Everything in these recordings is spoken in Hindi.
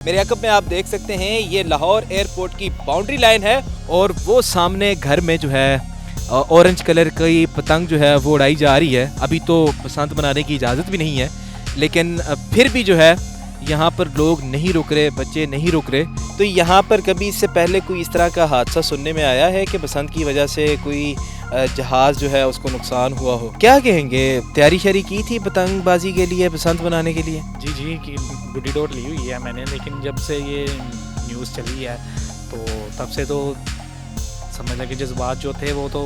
मेरे अकब में आप देख सकते हैं ये लाहौर एयरपोर्ट की बाउंड्री लाइन है और वो सामने घर में जो है ऑरेंज कलर की पतंग जो है वो उड़ाई जा रही है। अभी तो बसंत मनाने की इजाज़त भी नहीं है, लेकिन फिर भी जो है यहाँ पर लोग नहीं रुक रहे, बच्चे नहीं रुक रहे। तो यहाँ पर कभी इससे पहले कोई इस तरह का हादसा सुनने में आया है कि बसंत की वजह से कोई जहाज़ जो है उसको नुकसान हुआ हो? क्या कहेंगे, तैयारी शरी की थी पतंगबाजी के लिए, बसंत मनाने के लिए? जी कि गुड्डी डोर ली हुई है मैंने, लेकिन जब से ये न्यूज़ चली है तो तब से तो समझ लगे जज्बात जो थे वो तो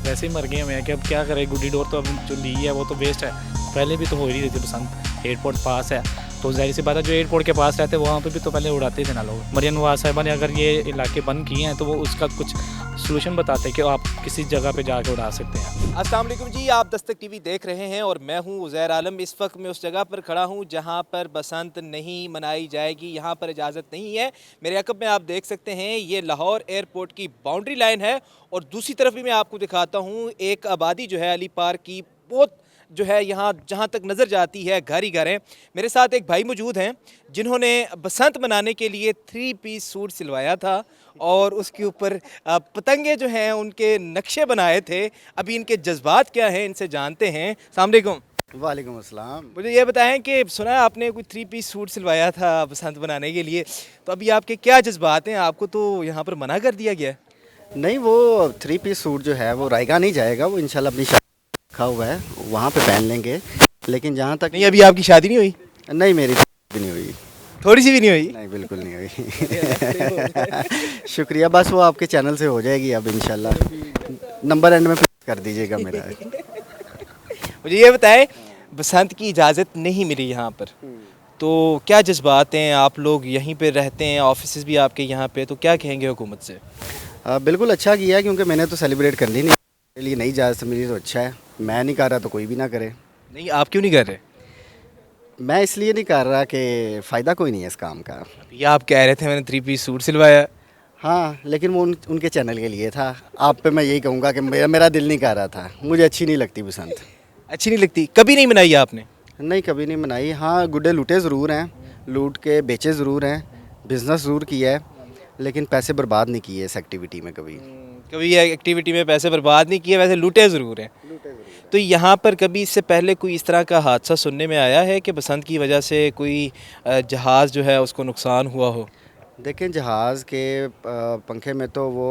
वैसे ही मर गए हुए हैं कि अब क्या करें। गुड्डी डोर तो अब जो ली है वो तो वेस्ट है। पहले भी तो हो ही रही थी बसंत, एयरपोर्ट पास है तो जाहिर सी बात है जो एयरपोर्ट के पास रहते हैं वहाँ पे भी तो पहले उड़ाते थे ना लोग। मरियम नवाज साहिबा ने अगर ये इलाके बंद किए हैं तो वो उसका कुछ सोल्यूशन बताते हैं कि आप किसी जगह पे जाके उड़ा सकते हैं। अस्सलाम वालेकुम जी, आप दस्तक टीवी देख रहे हैं और मैं हूं उज़ैर आलम। इस वक्त मैं उस जगह पर खड़ा हूं जहां पर बसंत नहीं मनाई जाएगी, यहां पर इजाज़त नहीं है। मेरे अकब में आप देख सकते हैं ये लाहौर एयरपोर्ट की बाउंड्री लाइन है और दूसरी तरफ भी मैं आपको दिखाता हूँ एक आबादी जो है अली पार्क की, बहुत जो है यहाँ जहाँ तक नज़र जाती है घर ही घर हैं। मेरे साथ एक भाई मौजूद हैं जिन्होंने बसंत मनाने के लिए 3 पीस सूट सिलवाया था और उसके ऊपर पतंगे जो हैं उनके नक्शे बनाए थे। अभी इनके जज्बात क्या हैं इनसे जानते हैं। अस्सलाम वालेकुम। वालेकुम अस्सलाम। मुझे ये बताएं कि सुना है आपने कोई 3 पीस सूट सिलवाया था बसंत मनाने के लिए, तो अभी आपके क्या जज्बात हैं? आपको तो यहाँ पर मना कर दिया गया है। नहीं, वो 3 पीस सूट जो है वो रायगा नहीं जाएगा, वो इंशाल्लाह अपनी शादी रखा हुआ है वहाँ पे पहन लेंगे। लेकिन जहाँ तक नहीं, अभी आपकी शादी नहीं हुई? नहीं, मेरी भी नहीं हुई। थोड़ी सी भी नहीं हुई? नहीं, बिल्कुल नहीं हुई। शुक्रिया, बस वो आपके चैनल से हो जाएगी अब इंशाल्लाह। नंबर एंड में कर दीजिएगा मेरा। मुझे ये बताएं, बसंत की इजाज़त नहीं मिली यहाँ पर, तो क्या जज्बात हैं? आप लोग यहीं पे रहते हैं, ऑफिस भी आपके यहाँ पे, तो क्या कहेंगे हुकूमत से? बिल्कुल अच्छा किया, क्योंकि मैंने तो सेलिब्रेट करनी नहीं, मेरे लिए नई इजाज़त मिली तो अच्छा है। मैं नहीं कर रहा तो कोई भी ना करे। नहीं, आप क्यों नहीं कर रहे? मैं इसलिए नहीं कर रहा कि फ़ायदा कोई नहीं है इस काम का। ये आप कह रहे थे मैंने 3 पीस सूट सिलवाया। हाँ, लेकिन वो उनके चैनल के लिए था। आप पे मैं यही कहूँगा कि मेरा दिल नहीं कर रहा था, मुझे अच्छी नहीं लगती बसंत। अच्छी नहीं लगती? कभी नहीं मनाई आपने? नहीं, कभी नहीं मनाई। हाँ, गुड्डे लूटे ज़रूर हैं, लूट के बेचे ज़रूर हैं, बिज़नेस ज़रूर किया है, लेकिन पैसे बर्बाद नहीं किए इस एक्टिविटी में कभी। कभी ये एक्टिविटी में पैसे बर्बाद नहीं किए, वैसे लूटे ज़रूर हैं। तो यहाँ पर कभी इससे पहले कोई इस तरह का हादसा सुनने में आया है कि बसंत की वजह से कोई जहाज़ जो है उसको नुकसान हुआ हो? देखें, जहाज़ के पंखे में तो वो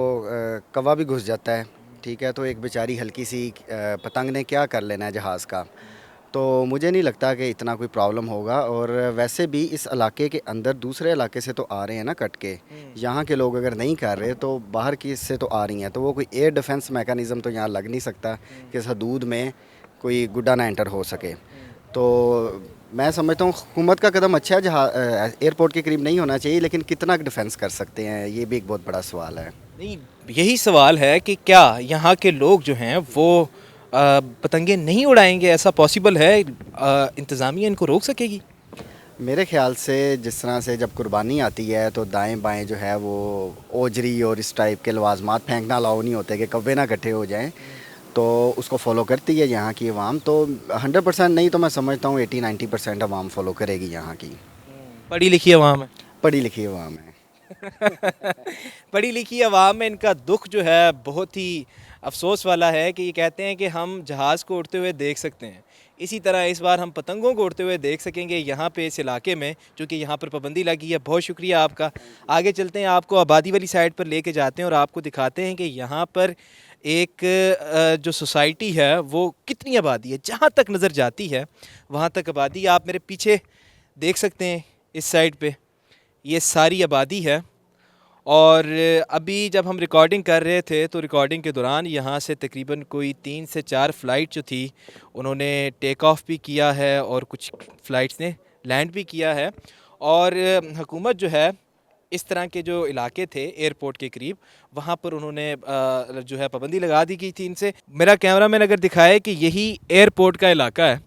कौवा भी घुस जाता है, ठीक है, तो एक बेचारी हल्की सी पतंग ने क्या कर लेना है जहाज़ का। तो मुझे नहीं लगता कि इतना कोई प्रॉब्लम होगा। और वैसे भी इस इलाके के अंदर दूसरे इलाके से तो आ रहे हैं ना कट के, यहाँ के लोग अगर नहीं कर रहे तो बाहर की से तो आ रही हैं, तो वो कोई एयर डिफेंस मैकेनिज़्म तो यहाँ लग नहीं सकता कि इस हदूद में कोई गुड्डा ना एंटर हो सके। तो मैं समझता हूँ हुकूमत का कदम अच्छा है, जहाँ एयरपोर्ट के करीब नहीं होना चाहिए, लेकिन कितना डिफेंस कर सकते हैं ये भी एक बहुत बड़ा सवाल है। नहीं, यही सवाल है कि क्या यहाँ के लोग जो हैं वो पतंगे नहीं उड़ाएंगे? ऐसा पॉसिबल है? इंतज़ामिया इनको रोक सकेगी? मेरे ख्याल से जिस तरह से जब कुर्बानी आती है तो दाएं बाएं जो है वो ओजरी और इस टाइप के लवाजमात फेंकना अलाउ नहीं होते कि कब्बे ना इकट्ठे हो जाएं, तो उसको फॉलो करती है यहाँ की अवाम। तो 100% नहीं तो मैं समझता हूँ 80-90% अवाम फॉलो करेगी यहाँ की। पढ़ी लिखी अवाम है। पढ़ी लिखी अवाम है। पढ़ी लिखी अवाम में इनका दुख जो है बहुत ही अफसोस वाला है कि ये कहते हैं कि हम जहाज़ को उड़ते हुए देख सकते हैं, इसी तरह इस बार हम पतंगों को उड़ते हुए देख सकेंगे यहाँ पे इस इलाके में, क्योंकि यहाँ पर पाबंदी लगी है। बहुत शुक्रिया आपका। आगे चलते हैं, आपको आबादी वाली साइड पर लेके जाते हैं और आपको दिखाते हैं कि यहाँ पर एक जो सोसाइटी है वो कितनी आबादी है। जहाँ तक नज़र जाती है वहाँ तक आबादी। आप मेरे पीछे देख सकते हैं, इस साइड पे ये सारी आबादी है। और अभी जब हम रिकॉर्डिंग कर रहे थे तो रिकॉर्डिंग के दौरान यहाँ से तकरीबन कोई 3 से 4 फ़्लाइट जो थी उन्होंने टेक ऑफ भी किया है और कुछ फ़्लाइट्स ने लैंड भी किया है। और हुकूमत जो है इस तरह के जो इलाके थे एयरपोर्ट के करीब, वहाँ पर उन्होंने जो है पाबंदी लगा दी गई थी इनसे। मेरा कैमरा मैन अगर दिखाए कि यही एयरपोर्ट का इलाका है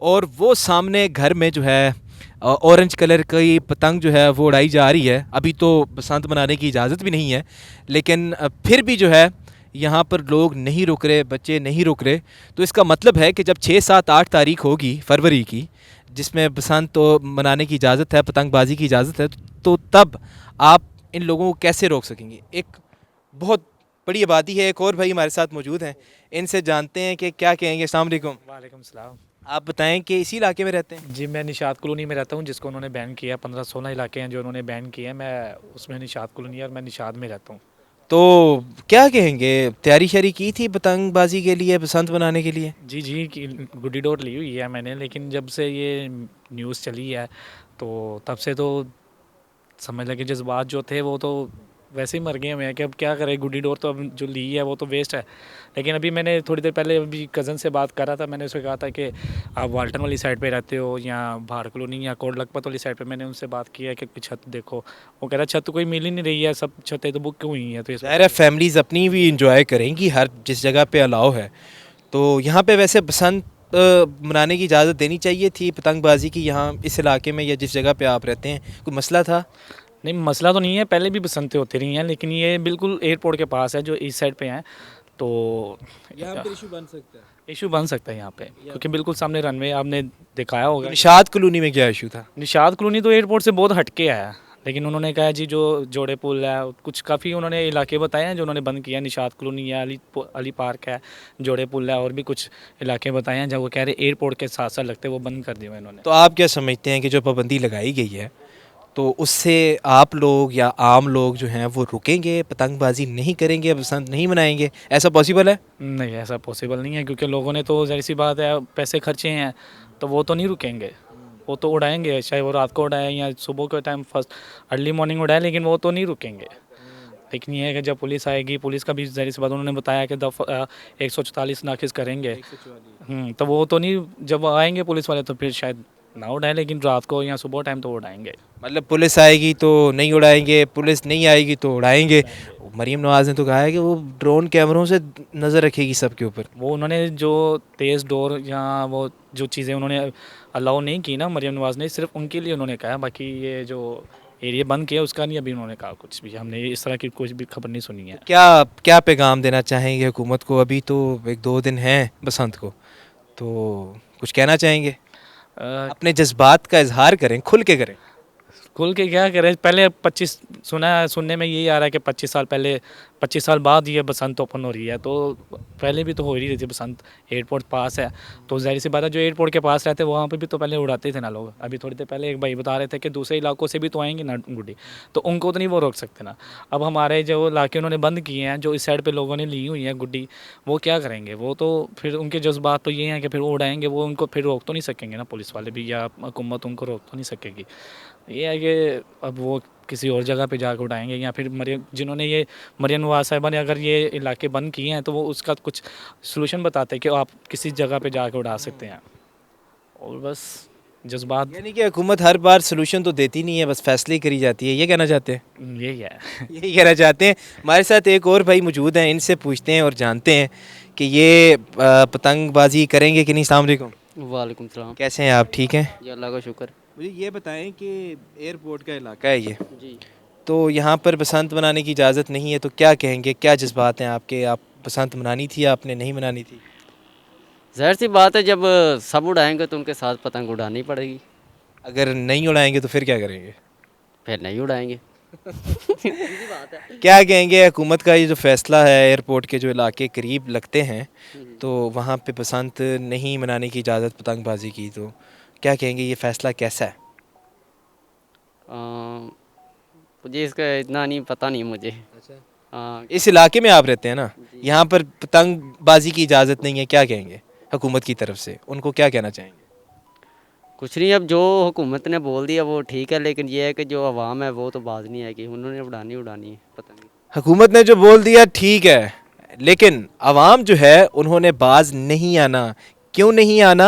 और वो सामने घर में जो है ऑरेंज कलर की पतंग जो है वो उड़ाई जा रही है। अभी तो बसंत मनाने की इजाज़त भी नहीं है, लेकिन फिर भी जो है यहाँ पर लोग नहीं रुक रहे, बच्चे नहीं रुक रहे। तो इसका मतलब है कि जब 6, 7, 8 तारीख होगी फरवरी की, जिसमें बसंत तो मनाने की इजाज़त है, पतंगबाजी की इजाज़त है, तो तब आप इन लोगों को कैसे रोक सकेंगे? एक बहुत बड़ी आबादी है, एक और भाई हमारे साथ मौजूद हैं, इनसे जानते हैं कि क्या कहेंगे। अस्सलाम वालेकुम। वालेकुम सलाम। आप बताएं कि इसी इलाके में रहते हैं? जी, मैं निशात कॉलोनी में रहता हूँ, जिसको उन्होंने बैन किया। 15-16 इलाके हैं जो उन्होंने बैन किए हैं, मैं उसमें निशात कॉलोनी है और मैं निशात में रहता हूँ। तो क्या कहेंगे, तैयारी शैरी की थी पतंगबाजी के लिए, बसंत मनाने के लिए? जी जी, कि गुड्डी डोर ली हुई है मैंने, लेकिन जब से ये न्यूज़ चली है तो तब से तो समझ लगे जज्बात जो थे वो तो वैसे ही मर गए हुए हैं कि अब क्या करें। गुड्डी डोर तो अब जो ली है वो तो वेस्ट है। लेकिन अभी मैंने थोड़ी देर पहले अभी कज़न से बात कर रहा था, मैंने उससे कहा था कि आप वाल्टन वाली साइड पे रहते हो या भार कॉलोनी या कोट लखपत वाली साइड पे, मैंने उनसे बात की है कि छत देखो। वो कह रहा छत कोई मिल ही नहीं रही है, सब छतें तो बुक हुई हैं। तो इस ज़ाहिर है फैमिलीज़ अपनी भी इंजॉय करेंगी, हर जिस जगह पे अलाउ है। तो यहाँ पे वैसे बसंत मनाने की इजाज़त देनी चाहिए थी पतंगबाजी की, यहाँ इस इलाके में या जिस जगह पे आप रहते हैं, कोई मसला था? नहीं, मसला तो नहीं है, पहले भी बसंतें होती रही हैं, लेकिन ये बिल्कुल एयरपोर्ट के पास है जो इस साइड पे हैं, तो यहाँ पे इशू बन सकता है। इशू बन सकता है यहाँ पे, क्योंकि बिल्कुल सामने रनवे आपने दिखाया होगा। निशात कॉलोनी में क्या इशू था? निशात कॉलोनी तो एयरपोर्ट से बहुत हटके है, लेकिन उन्होंने कहा जी जो जोड़े पुल है, कुछ काफ़ी उन्होंने इलाके बताए हैं जो उन्होंने बंद किया है। निशात कॉलोनी है, अली पार्क है, जोड़े पुल है, और भी कुछ इलाके बताए हैं जब वो कह रहे एयरपोर्ट के साथ साथ लगते वो बंद कर दिए हुए इन्होंने। तो आप क्या समझते हैं कि जो पाबंदी लगाई गई है तो उससे आप लोग या आम लोग जो हैं वो रुकेंगे, पतंगबाजी नहीं करेंगे, बसंत नहीं मनाएंगे? ऐसा पॉसिबल है? नहीं, ऐसा पॉसिबल नहीं है, क्योंकि लोगों ने तो ज़ाहिर सी बात है पैसे खर्चे हैं, तो वो तो नहीं रुकेंगे, वो तो उड़ाएंगे, चाहे वो रात को उड़ाएं या सुबह के टाइम फर्स्ट अर्ली मॉर्निंग उड़ाएं, लेकिन वो तो नहीं रुकेंगे। लेकिन ये है कि जब पुलिस आएगी, पुलिस का भी ज़ाहिर सी बात उन्होंने बताया कि 144 नाकिस करेंगे। तो वो तो नहीं, जब आएंगे पुलिस वाले तो फिर शायद ना उड़ाएं, लेकिन रात को या सुबह टाइम तो उड़ाएंगे। मतलब पुलिस आएगी तो नहीं उड़ाएंगे, पुलिस नहीं आएगी तो उड़ाएंगे। मरीम नवाज़ ने तो कहा है कि वो ड्रोन कैमरों से नज़र रखेगी सबके ऊपर। वो उन्होंने जो तेज़ डोर या वो जो चीज़ें उन्होंने अलाउ नहीं की ना मरीम नवाज़ ने, सिर्फ उनके लिए उन्होंने कहा, बाकी ये जो एरिया बंद किया उसका नहीं अभी उन्होंने कहा कुछ भी। हमने इस तरह की कुछ भी खबर नहीं सुनी है। क्या क्या पैगाम देना चाहेंगे हुकूमत को? अभी तो 1-2 दिन हैं बसंत को, तो कुछ कहना चाहेंगे? अपने जज्बात का इजहार करें, खुल के करें। खुल के क्या करें, पहले 25 सुनने में यही आ रहा है कि 25 साल पहले, 25 साल बाद ये बसंत ओपन हो रही है, तो पहले भी तो हो ही रही थी बसंत। एयरपोर्ट पास है, तो ज़ाहिर सी बात है जो एयरपोर्ट के पास रहते हैं वहाँ पे भी तो पहले उड़ाते थे ना लोग। अभी थोड़ी देर पहले एक भाई बता रहे थे कि दूसरे इलाकों से भी तो आएंगे ना गुड्डी, तो उनको तो नहीं वो रोक सकते ना। अब हमारे जो इलाके उन्होंने बंद किए हैं, जो इस साइड पर लोगों ने ली हुई है गुड्डी, वो क्या करेंगे? वो तो फिर उनके जज्बात तो ये हैं कि फिर वो उड़ाएंगे, वो उनको फिर रोक तो नहीं सकेंगे ना पुलिस वाले भी, या हुकूमत उनको रोक तो नहीं सकेगी। ये है कि अब वो किसी और जगह पे जाकर उठाएंगे, या फिर जिन्होंने ये मरियम नवाज़ साहिबा ने अगर ये इलाके बंद किए हैं तो वो उसका कुछ सलूशन बताते हैं कि आप किसी जगह पे जाकर उड़ा सकते हैं। और बस जज्बात यानी कि हुकूमत हर बार सोल्यूशन तो देती नहीं है, बस फैसले ही करी जाती है, ये कहना चाहते हैं? यही है। यही कहना चाहते हैं। हमारे साथ एक और भाई मौजूद हैं, इनसे पूछते हैं और जानते हैं कि ये पतंगबाजी करेंगे कि नहीं। अस्सलाम वालेकुम। वालेकुम सलाम। कैसे हैं आप? ठीक हैं? जी अल्लाह का शुक्र। मुझे ये बताएं कि एयरपोर्ट का इलाका है ये, जी तो यहाँ पर बसंत मनाने की इजाज़त नहीं है, तो क्या कहेंगे, क्या जज्बात हैं आपके? आप बसंत मनानी थी, आपने नहीं मनानी थी? ज़ाहिर सी बात है, जब सब उड़ाएंगे तो उनके साथ पतंग उड़ानी पड़ेगी। अगर नहीं उड़ाएंगे तो फिर क्या करेंगे? फिर नहीं उड़ाएंगे। क्या कहेंगे हुकूमत का ये जो फ़ैसला है, एयरपोर्ट के जो इलाके करीब लगते हैं तो वहाँ पे बसंत नहीं मनाने की इजाज़त पतंगबाजी की, तो क्या कहेंगे, ये फ़ैसला कैसा है? मुझे इसका इतना नहीं पता, नहीं मुझे। अच्छा, हाँ, इस इलाके में आप रहते हैं ना, यहाँ पर पतंगबाजी की इजाज़त नहीं है, क्या कहेंगे हुकूमत की तरफ से? उनको क्या कहना चाहेंगे? कुछ नहीं, अब जो हुकूमत ने बोल दिया वो ठीक है, लेकिन ये है कि जो आवाम है वो तो बाज नहीं है कि उन्होंने उड़ानी है पतंग। हुकूमत ने जो बोल दिया ठीक है, लेकिन आवाम जो है उन्होंने बाज नहीं आना। क्यों नहीं आना?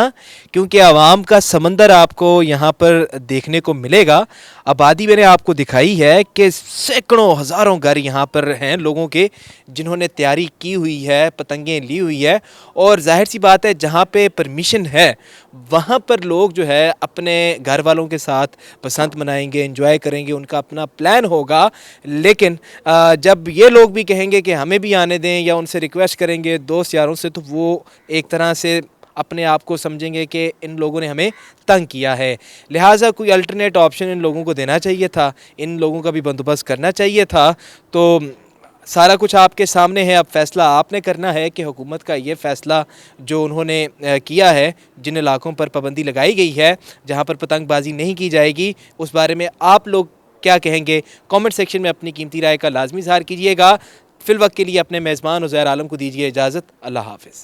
क्योंकि आवाम का समंदर आपको यहाँ पर देखने को मिलेगा। आबादी मैंने आपको दिखाई है कि सैकड़ों हज़ारों घर यहाँ पर हैं लोगों के, जिन्होंने तैयारी की हुई है, पतंगें ली हुई है, और जाहिर सी बात है जहाँ पे परमिशन है वहाँ पर लोग जो है अपने घर वालों के साथ बसंत मनाएंगे, एंजॉय करेंगे, उनका अपना प्लान होगा। लेकिन जब ये लोग भी कहेंगे कि हमें भी आने दें या उनसे रिक्वेस्ट करेंगे दोस्त यारों से, तो वो एक तरह से अपने आप को समझेंगे कि इन लोगों ने हमें तंग किया है। लिहाजा कोई अल्टरनेट ऑप्शन इन लोगों को देना चाहिए था, इन लोगों का भी बंदोबस्त करना चाहिए था। तो सारा कुछ आपके सामने है, अब फ़ैसला आपने करना है कि हुकूमत का ये फ़ैसला जो उन्होंने किया है, जिन इलाकों पर पाबंदी लगाई गई है जहाँ पर पतंगबाजी नहीं की जाएगी, उस बारे में आप लोग क्या कहेंगे? कमेंट सेक्शन में अपनी कीमती राय का लाजमी इज़हार कीजिएगा। फ़िलवक्त के लिए अपने मेज़बान उज़ैर आलम को दीजिए इजाज़त। अल्लाह हाफ़िज़।